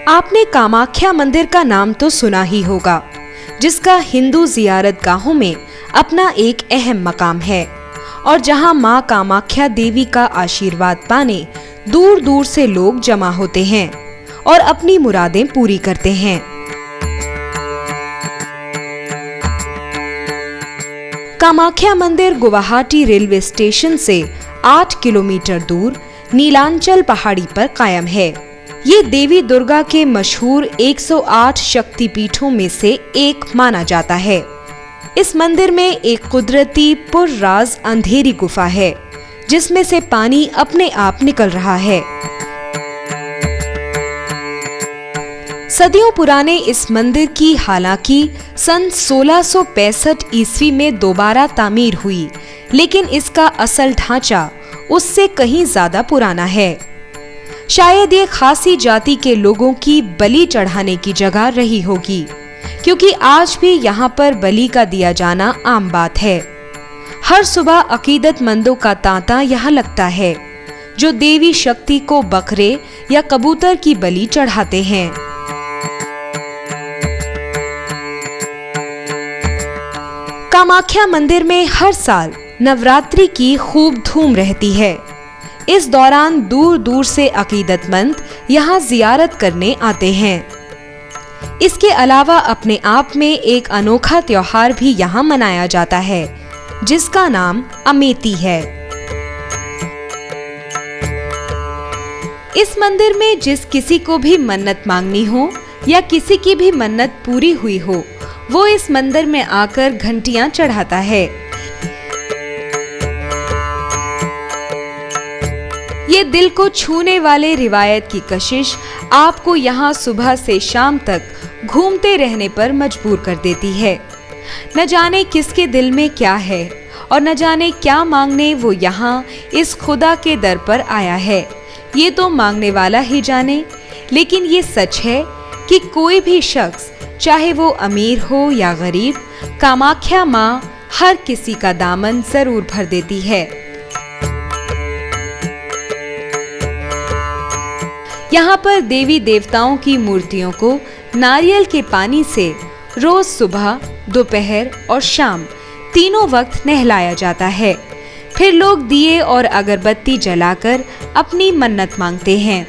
आपने कामाख्या मंदिर का नाम तो सुना ही होगा, जिसका हिंदू जियारत गाहों में अपना एक अहम मकाम है और जहां मां कामाख्या देवी का आशीर्वाद पाने दूर दूर से लोग जमा होते हैं और अपनी मुरादें पूरी करते हैं। कामाख्या मंदिर गुवाहाटी रेलवे स्टेशन से 8 किलोमीटर दूर नीलांचल पहाड़ी पर कायम है। ये देवी दुर्गा के मशहूर 108 शक्तिपीठों में से एक माना जाता है। इस मंदिर में एक कुदरती पुरराज अंधेरी गुफा है, जिसमें से पानी अपने आप निकल रहा है। सदियों पुराने इस मंदिर की हालांकि सन 1665 ईस्वी में दोबारा तामीर हुई, लेकिन इसका असल ढांचा उससे कहीं ज्यादा पुराना है। शायद ये खासी जाति के लोगों की बलि चढ़ाने की जगह रही होगी, क्योंकि आज भी यहाँ पर बलि का दिया जाना आम बात है। हर सुबह अकीदतमंदों का तांता यहाँ लगता है, जो देवी शक्ति को बकरे या कबूतर की बलि चढ़ाते हैं। कामाख्या मंदिर में हर साल नवरात्रि की खूब धूम रहती है। इस दौरान दूर दूर से अकीदतमंद यहाँ जियारत करने आते हैं। इसके अलावा अपने आप में एक अनोखा त्योहार भी यहाँ मनाया जाता है, जिसका नाम अमेती है। इस मंदिर में जिस किसी को भी मन्नत मांगनी हो या किसी की भी मन्नत पूरी हुई हो, वो इस मंदिर में आकर घंटियां चढ़ाता है। ये दिल को छूने वाले रिवायत की कशिश आपको यहाँ सुबह से शाम तक घूमते रहने पर मजबूर कर देती है। न जाने किसके दिल में क्या है और न जाने क्या मांगने वो यहाँ इस खुदा के दर पर आया है, ये तो मांगने वाला ही जाने। लेकिन ये सच है कि कोई भी शख्स, चाहे वो अमीर हो या गरीब, कामाख्या माँ हर किसी का दामन जरूर भर देती है। यहाँ पर देवी देवताओं की मूर्तियों को नारियल के पानी से रोज सुबह, दोपहर और शाम तीनों वक्त नहलाया जाता है। फिर लोग दिए और अगरबत्ती जलाकर अपनी मन्नत मांगते हैं।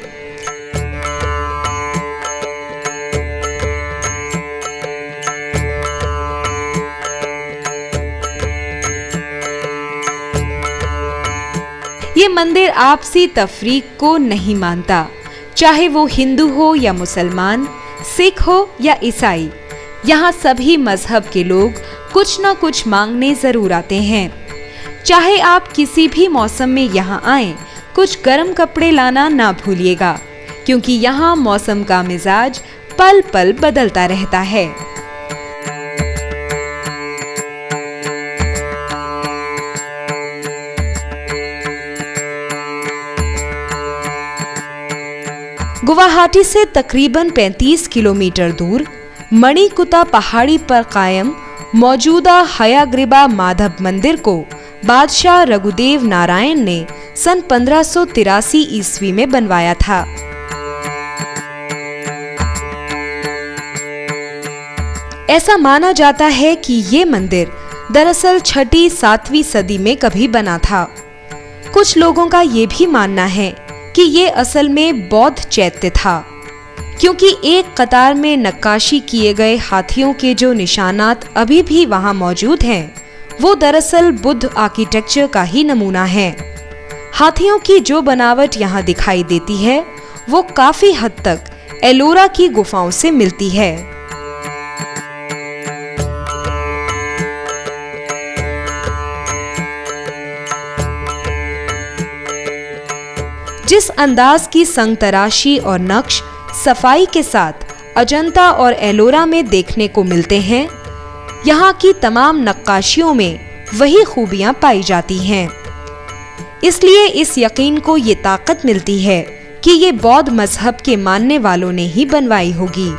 ये मंदिर आपसी तफरीक को नहीं मानता, चाहे वो हिंदू हो या मुसलमान, सिख हो या ईसाई। यहाँ सभी मजहब के लोग कुछ न कुछ मांगने जरूर आते हैं। चाहे आप किसी भी मौसम में यहाँ आएं, कुछ गर्म कपड़े लाना ना भूलिएगा, क्योंकि यहाँ मौसम का मिजाज पल पल बदलता रहता है। गुवाहाटी से तकरीबन 35 किलोमीटर दूर मणिकुता पहाड़ी पर कायम मौजूदा हयाग्रीबा माधव मंदिर को बादशाह रघुदेव नारायण ने सन 1583 ईस्वी में बनवाया था। ऐसा माना जाता है कि ये मंदिर दरअसल 6ठी-7वीं सदी में कभी बना था। कुछ लोगों का ये भी मानना है कि ये असल में बौद्ध चैत्य था, क्योंकि एक कतार में नक्काशी किए गए हाथियों के जो निशानात अभी भी वहां मौजूद हैं, वो दरअसल बुद्ध आर्किटेक्चर का ही नमूना है। हाथियों की जो बनावट यहाँ दिखाई देती है, वो काफी हद तक एलोरा की गुफाओं से मिलती है। जिस अंदाज की संगतराशी और नक्श सफाई के साथ अजंता और एलोरा में देखने को मिलते हैं, यहाँ की तमाम नक्काशियों में वही खूबियां पाई जाती हैं। इसलिए इस यकीन को ये ताकत मिलती है कि ये बौद्ध मजहब के मानने वालों ने ही बनवाई होगी।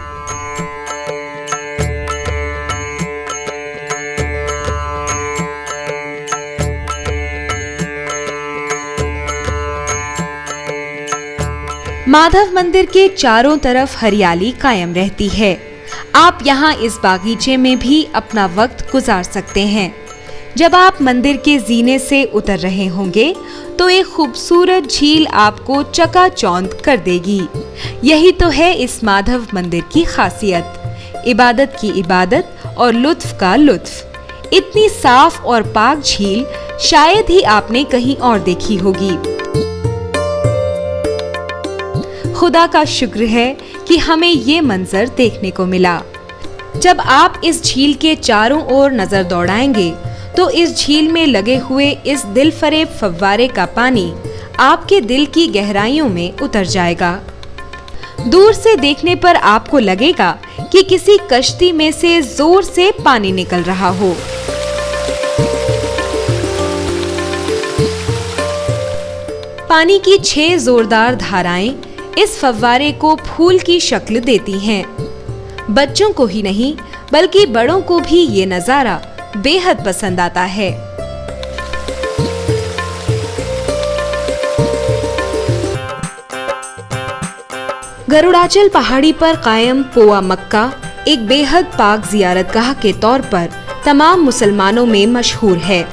माधव मंदिर के चारों तरफ हरियाली कायम रहती है। आप यहाँ इस बागीचे में भी अपना वक्त गुजार सकते हैं। जब आप मंदिर के जीने से उतर रहे होंगे तो एक खूबसूरत झील आपको चकाचौंध कर देगी। यही तो है इस माधव मंदिर की खासियत, इबादत की इबादत और लुत्फ का लुत्फ। इतनी साफ और पाक झील शायद ही आपने कहीं और देखी होगी। खुदा का शुक्र है कि हमें ये मंजर देखने को मिला। जब आप इस झील के चारों ओर नजर दौड़ाएंगे तो इस झील में लगे हुए इस दिलफरेब फव्वारे का पानी आपके दिल की गहराइयों में उतर जाएगा। दूर से देखने पर आपको लगेगा कि किसी कश्ती में से जोर से पानी निकल रहा हो। पानी की 6 जोरदार धाराएं इस फव्वारे को फूल की शक्ल देती हैं। बच्चों को ही नहीं बल्कि बड़ों को भी ये नजारा बेहद पसंद आता है। गरुड़ाचल पहाड़ी पर कायम पोआ मक्का एक बेहद पाक जियारतगाह के तौर पर तमाम मुसलमानों में मशहूर है।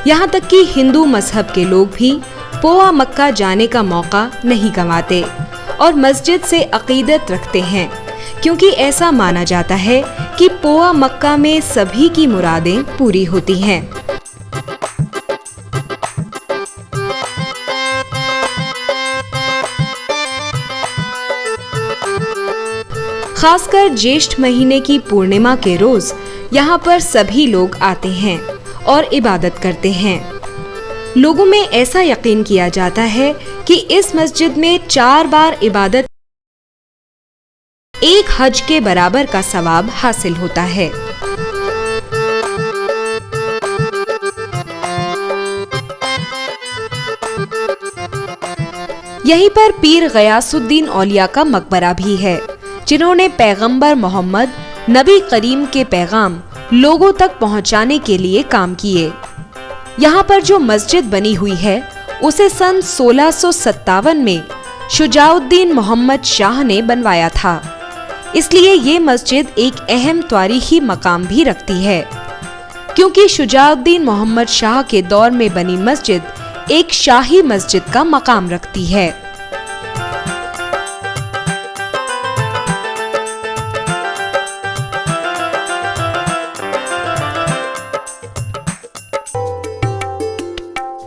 यहाँ तक कि हिंदू मजहब के लोग भी पोआ मक्का जाने का मौका नहीं गंवाते और मस्जिद से अकीदत रखते हैं, क्योंकि ऐसा माना जाता है कि पोआ मक्का में सभी की मुरादें पूरी होती हैं। खासकर ज्येष्ठ महीने की पूर्णिमा के रोज यहाँ पर सभी लोग आते हैं और इबादत करते हैं। लोगों में ऐसा यकीन किया जाता है कि इस मस्जिद में 4 बार इबादत एक हज के बराबर का सवाब हासिल होता है। यहीं पर पीर गयासुद्दीन औलिया का मकबरा भी है, जिन्होंने पैगंबर मोहम्मद नबी करीम के पैगाम लोगों तक पहुंचाने के लिए काम किए। यहाँ पर जो मस्जिद बनी हुई है उसे सन 1657 में शुजाउद्दीन मोहम्मद शाह ने बनवाया था, इसलिए ये मस्जिद एक अहम तारीखी मकाम भी रखती है, क्योंकि शुजाउद्दीन मोहम्मद शाह के दौर में बनी मस्जिद एक शाही मस्जिद का मकाम रखती है।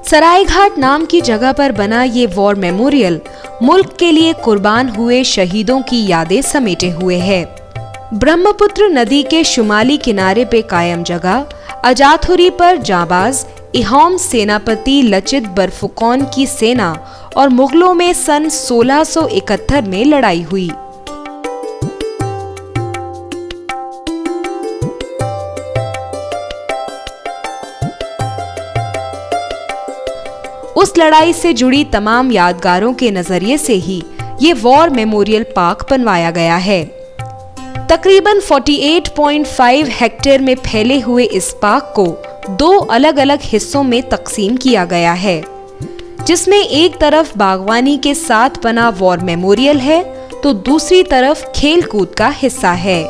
सरायघाट नाम की जगह पर बना ये वॉर मेमोरियल मुल्क के लिए कुर्बान हुए शहीदों की यादें समेटे हुए है। ब्रह्मपुत्र नदी के शुमाली किनारे पे कायम जगह अजाथुरी पर जाबाज इहौम सेनापति लचित बरफुकौन की सेना और मुगलों में सन 1671 में लड़ाई हुई। उस लड़ाई से जुड़ी तमाम यादगारों के नजरिए से ही ये वॉर मेमोरियल पार्क बनवाया गया है। तकरीबन 48.5 हेक्टेयर में फैले हुए इस पार्क को 2 अलग-अलग हिस्सों में तकसीम किया गया है, जिसमें एक तरफ बागवानी के साथ बना वॉर मेमोरियल है तो दूसरी तरफ खेल कूद का हिस्सा है।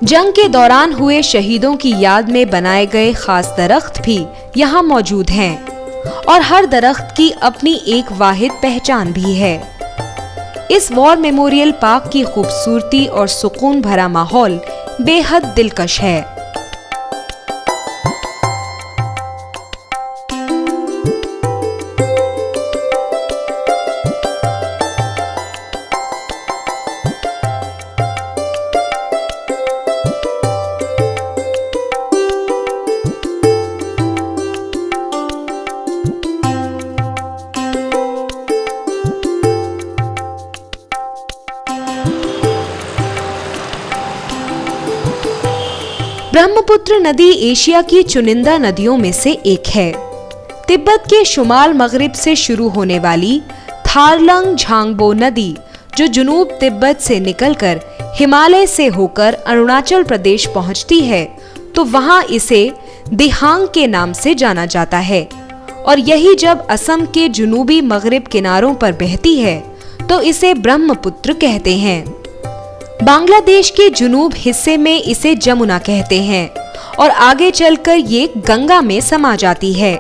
जंग के दौरान हुए शहीदों की याद में बनाए गए खास दरख्त भी यहाँ मौजूद हैं और हर दरख्त की अपनी एक वाहिद पहचान भी है। इस वॉर मेमोरियल पार्क की खूबसूरती और सुकून भरा माहौल बेहद दिलकश है। ब्रह्मपुत्र नदी एशिया की चुनिंदा नदियों में से एक है। तिब्बत के शुमाल मगरिब से शुरू होने वाली थारलंग झांगबो नदी, जो जुनूब तिब्बत से निकलकर हिमालय से होकर अरुणाचल प्रदेश पहुंचती है, तो वहां इसे दिहांग के नाम से जाना जाता है। और यही जब असम के जुनूबी मगरिब किनारों पर बहती है तो इसे ब्रह्मपुत्र कहते हैं। बांग्लादेश के जुनूब हिस्से में इसे जमुना कहते हैं और आगे चलकर ये गंगा में समा जाती है।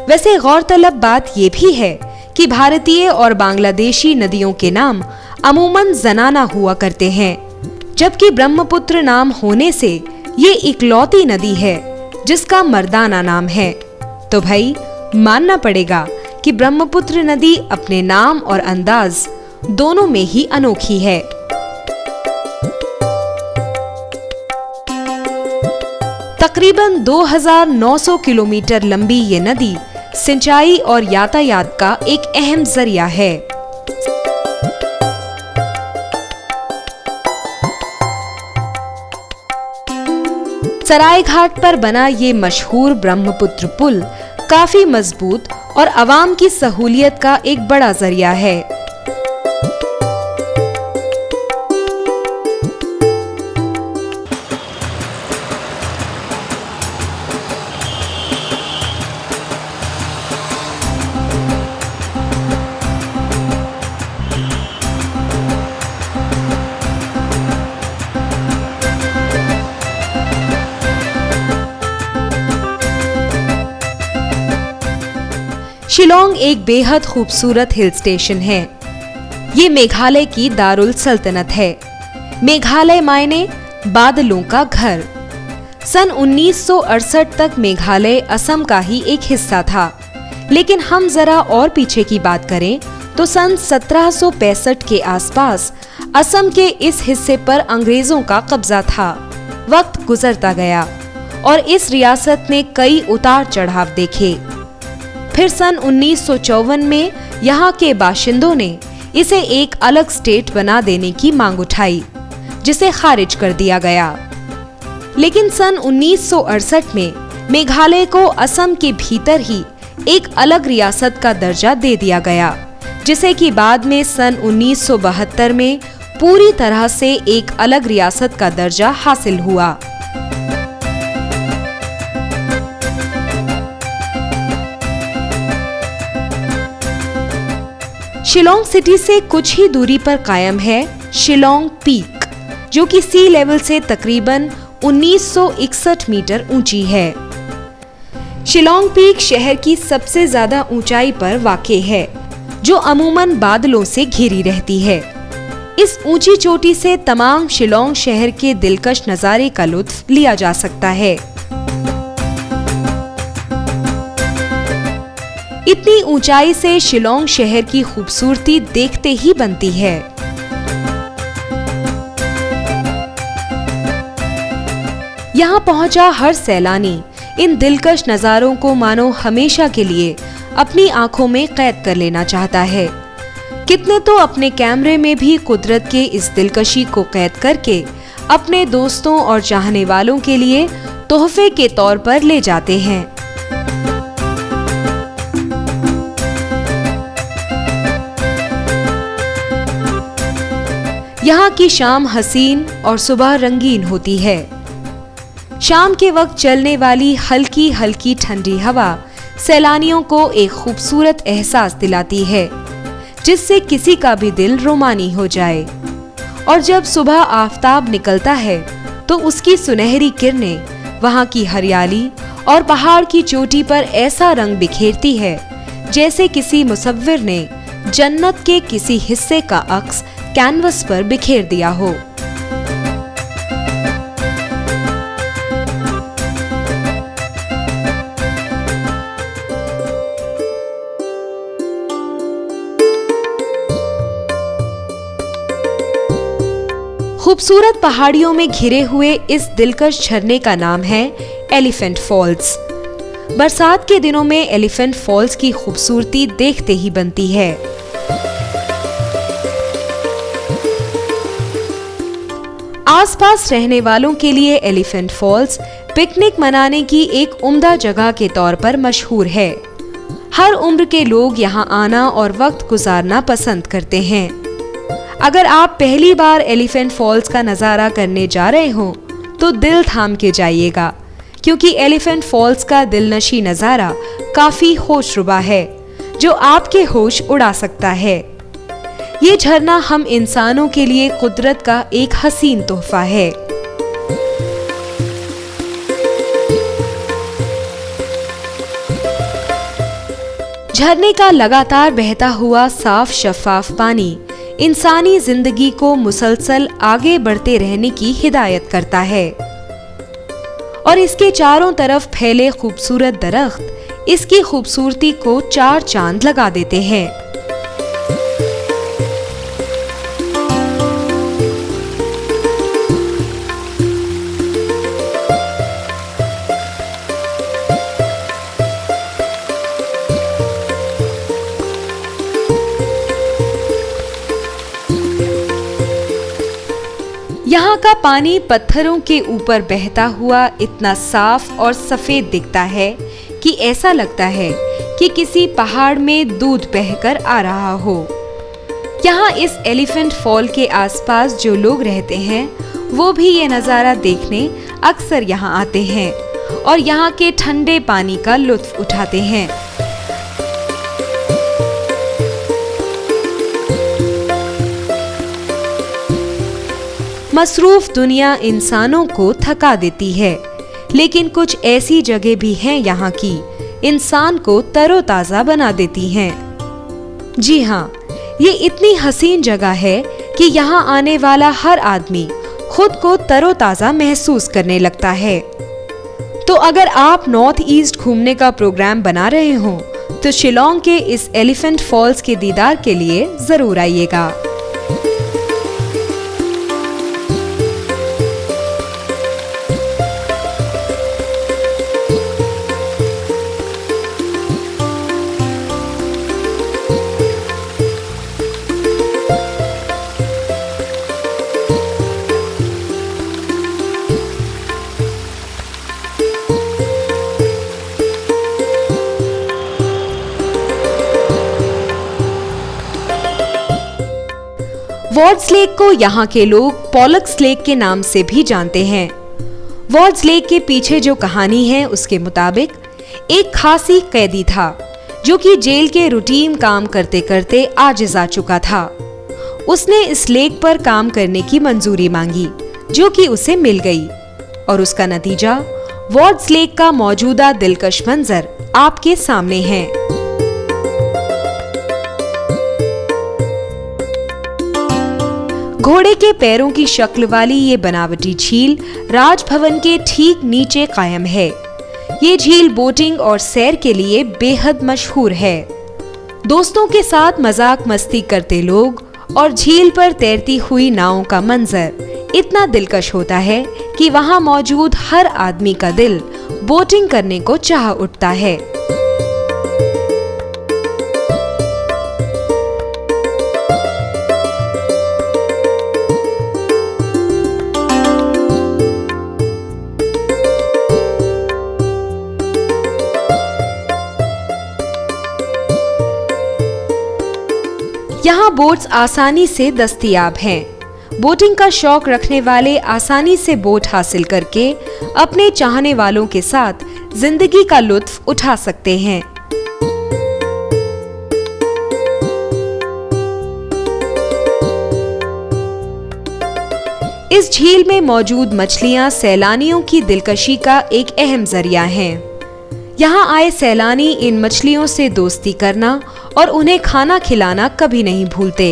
वैसे गौरतलब बात ये भी है कि भारतीय और बांग्लादेशी नदियों के नाम अमूमन जनाना हुआ करते हैं, जबकि ब्रह्मपुत्र नाम होने से ये इकलौती नदी है जिसका मर्दाना नाम है। तो भाई मानना पड़ेगा कि ब्रह्मपुत्र नदी अपने नाम और अंदाज दोनों में ही अनोखी है। तकरीबन 2900 किलोमीटर लंबी ये नदी सिंचाई और यातायात का एक अहम जरिया है। सरायघाट पर बना ये मशहूर ब्रह्मपुत्र पुल काफी मजबूत और आवाम की सहूलियत का एक बड़ा जरिया है। शिलोंग एक बेहद खूबसूरत हिल स्टेशन है। ये मेघालय की दारुल सल्तनत है। मेघालय मायने बादलों का घर। सन 1968 तक मेघालय असम का ही एक हिस्सा था, लेकिन हम जरा और पीछे की बात करें तो सन 1765 के आसपास असम के इस हिस्से पर अंग्रेजों का कब्जा था। वक्त गुजरता गया और इस रियासत ने कई उतार चढ़ाव देखे। फिर सन 1954 में यहाँ के बाशिंदों ने इसे एक अलग स्टेट बना देने की मांग उठाई, जिसे खारिज कर दिया गया। लेकिन सन 1968 में मेघालय को असम के भीतर ही एक अलग रियासत का दर्जा दे दिया गया, जिसे कि बाद में सन 1972 में पूरी तरह से एक अलग रियासत का दर्जा हासिल हुआ। शिलोंग सिटी से कुछ ही दूरी पर कायम है शिलोंग पीक, जो कि सी लेवल से तकरीबन 1961 मीटर ऊंची है। शिलोंग पीक शहर की सबसे ज्यादा ऊंचाई पर वाक़ई है, जो अमूमन बादलों से घिरी रहती है। इस ऊंची चोटी से तमाम शिलोंग शहर के दिलकश नज़ारे का लुत्फ लिया जा सकता है। इतनी ऊंचाई से शिलोंग शहर की खूबसूरती देखते ही बनती है। यहाँ पहुंचा हर सैलानी इन दिलकश नज़ारों को मानो हमेशा के लिए अपनी आंखों में कैद कर लेना चाहता है। कितने तो अपने कैमरे में भी कुदरत के इस दिलकशी को कैद करके अपने दोस्तों और चाहने वालों के लिए तोहफे के तौर पर ले जाते हैं। यहाँ की शाम हसीन और सुबह रंगीन होती है। शाम के वक्त चलने वाली हल्की हल्की ठंडी हवा सैलानियों को एक खूबसूरत एहसास दिलाती है, जिससे किसी का भी दिल रोमानी हो जाए। और जब सुबह आफताब निकलता है तो उसकी सुनहरी किरणें वहाँ की हरियाली और पहाड़ की चोटी पर ऐसा रंग बिखेरती है जैसे किसी मुसव्विर ने जन्नत के किसी हिस्से का अक्स कैनवस पर बिखेर दिया हो। खूबसूरत पहाड़ियों में घिरे हुए इस दिलकश झरने का नाम है एलिफेंट फॉल्स। बरसात के दिनों में एलिफेंट फॉल्स की खूबसूरती देखते ही बनती है। आसपास रहने वालों के लिए एलिफेंट फॉल्स पिकनिक मनाने की एक उम्दा जगह के तौर पर मशहूर है। हर उम्र के लोग यहाँ आना और वक्त गुजारना पसंद करते हैं। अगर आप पहली बार एलिफेंट फॉल्स का नज़ारा करने जा रहे हो तो दिल थाम के जाइएगा, क्योंकि एलिफेंट फॉल्स का दिलनशी नजारा काफी होशरुबा है, जो आपके होश उड़ा सकता है। ये झरना हम इंसानों के लिए कुदरत का एक हसीन तोहफा है। झरने का लगातार बहता हुआ साफ शफाफ पानी इंसानी जिंदगी को मुसलसल आगे बढ़ते रहने की हिदायत करता है, और इसके चारों तरफ फैले खूबसूरत दरख्त इसकी खूबसूरती को चार चांद लगा देते हैं। यहाँ का पानी पत्थरों के ऊपर बहता हुआ इतना साफ और सफेद दिखता है कि ऐसा लगता है कि किसी पहाड़ में दूध बहकर आ रहा हो। यहाँ इस एलिफेंट फॉल के आसपास जो लोग रहते हैं वो भी ये नज़ारा देखने अक्सर यहाँ आते हैं और यहाँ के ठंडे पानी का लुत्फ उठाते हैं। मसरूफ दुनिया इंसानों को थका देती है, लेकिन कुछ ऐसी जगह भी हैं यहाँ की इंसान को तरोताजा बना देती हैं। जी हाँ, ये इतनी हसीन जगह है कि यहाँ आने वाला हर आदमी खुद को तरोताजा महसूस करने लगता है। तो अगर आप नॉर्थ ईस्ट घूमने का प्रोग्राम बना रहे हो तो शिलोंग के इस एलिफेंट फॉल्स के दीदार के लिए जरूर आइएगा। वॉर्ड्स लेक को यहाँ के लोग पॉलक्स लेक के नाम से भी जानते हैं। वॉर्ड्स लेक के पीछे जो कहानी है उसके मुताबिक एक खासी कैदी था जो कि जेल के रूटीन काम करते करते आजिज आ चुका था। उसने इस लेक पर काम करने की मंजूरी मांगी जो कि उसे मिल गई, और उसका नतीजा वॉर्ड्स लेक का मौजूदा दिलकश मंजर आपके सामने है। घोड़े के पैरों की शक्ल वाली ये बनावटी झील राजभवन के ठीक नीचे कायम है। ये झील बोटिंग और सैर के लिए बेहद मशहूर है। दोस्तों के साथ मजाक मस्ती करते लोग और झील पर तैरती हुई नावों का मंजर इतना दिलकश होता है कि वहां मौजूद हर आदमी का दिल बोटिंग करने को चाह उठता है। यहाँ बोट्स आसानी से दस्तयाब हैं। बोटिंग का शौक रखने वाले आसानी से बोट हासिल करके अपने चाहने वालों के साथ जिंदगी का लुत्फ उठा सकते हैं। इस झील में मौजूद मछलियां सैलानियों की दिलकशी का एक अहम जरिया हैं। यहाँ आए सैलानी इन मछलियों से दोस्ती करना और उन्हें खाना खिलाना कभी नहीं भूलते।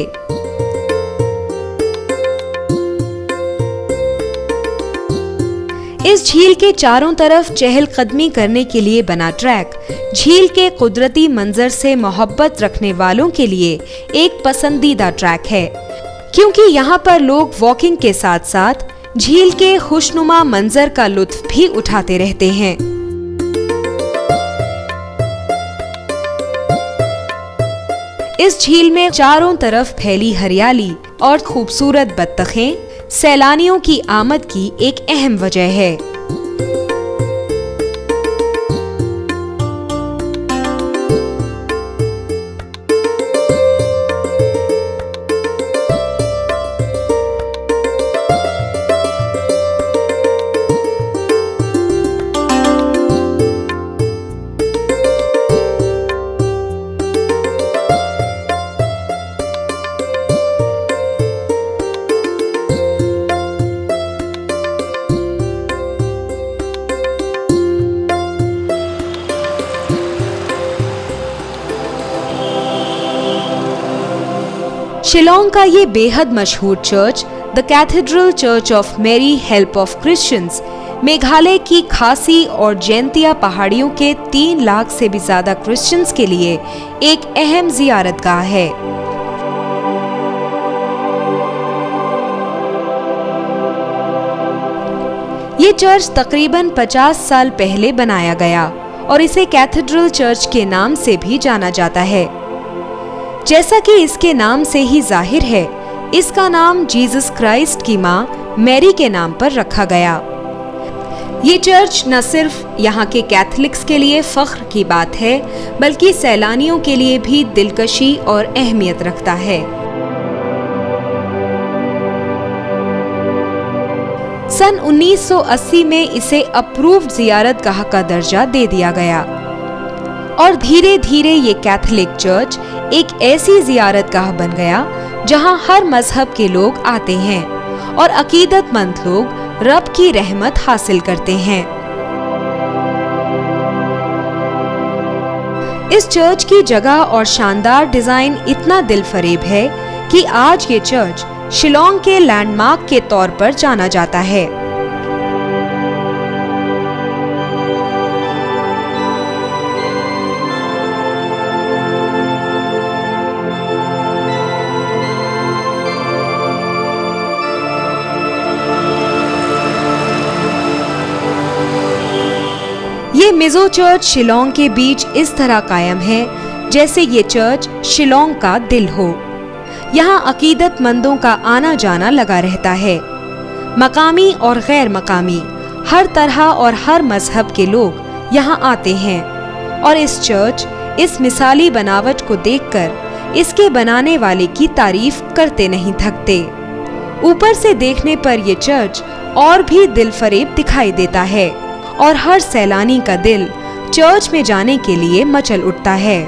इस झील के चारों तरफ चहलकदमी करने के लिए बना ट्रैक झील के कुदरती मंजर से मोहब्बत रखने वालों के लिए एक पसंदीदा ट्रैक है, क्योंकि यहाँ पर लोग वॉकिंग के साथ साथ झील के खुशनुमा मंजर का लुत्फ भी उठाते रहते हैं। इस झील में चारों तरफ फैली हरियाली और खूबसूरत बत्तखें सैलानियों की आमद की एक अहम वजह है। शिलोंग का ये बेहद मशहूर church the cathedral church of Mary help of Christians Meghalaya की खासी और जैंतिया पहाड़ियों के 3 लाख से भी ज्यादा क्रिश्चियंस के लिए एक अहम जियारतगाह है। ये चर्च तकरीबन 50 साल पहले बनाया गया और इसे कैथेड्रल चर्च के नाम से भी जाना जाता है। जैसा कि इसके नाम से ही जाहिर है, इसका नाम जीसस क्राइस्ट की मां मैरी के नाम पर रखा गया। ये चर्च न सिर्फ यहाँ के कैथलिक्स के लिए फख्र की बात है, बल्कि सैलानियों के लिए भी दिलकशी और अहमियत रखता है। सन 1980 में इसे अप्रूव्ड जियारतगाह का दर्जा दे दिया गया और धीरे धीरे ये कैथलिक चर्च एक ऐसी जियारतगाह बन गया जहां हर मजहब के लोग आते हैं और अकीदतमंद लोग रब की रहमत हासिल करते हैं। इस चर्च की जगह और शानदार डिजाइन इतना दिलफरेब है कि आज ये चर्च शिलोंग के लैंडमार्क के तौर पर जाना जाता है। ये मिजो चर्च शिलोंग के बीच इस तरह कायम है जैसे ये चर्च शिलोंग का दिल हो। यहाँ अकीदतमंदों का आना जाना लगा रहता है। मकामी और गैर मकामी हर तरह और हर मजहब के लोग यहाँ आते हैं और इस चर्च इस मिसाली बनावट को देखकर इसके बनाने वाले की तारीफ करते नहीं थकते। ऊपर से देखने पर ये चर्च और भी दिलफरेब दिखाई देता है और हर सैलानी का दिल चर्च में जाने के लिए मचल उठता है।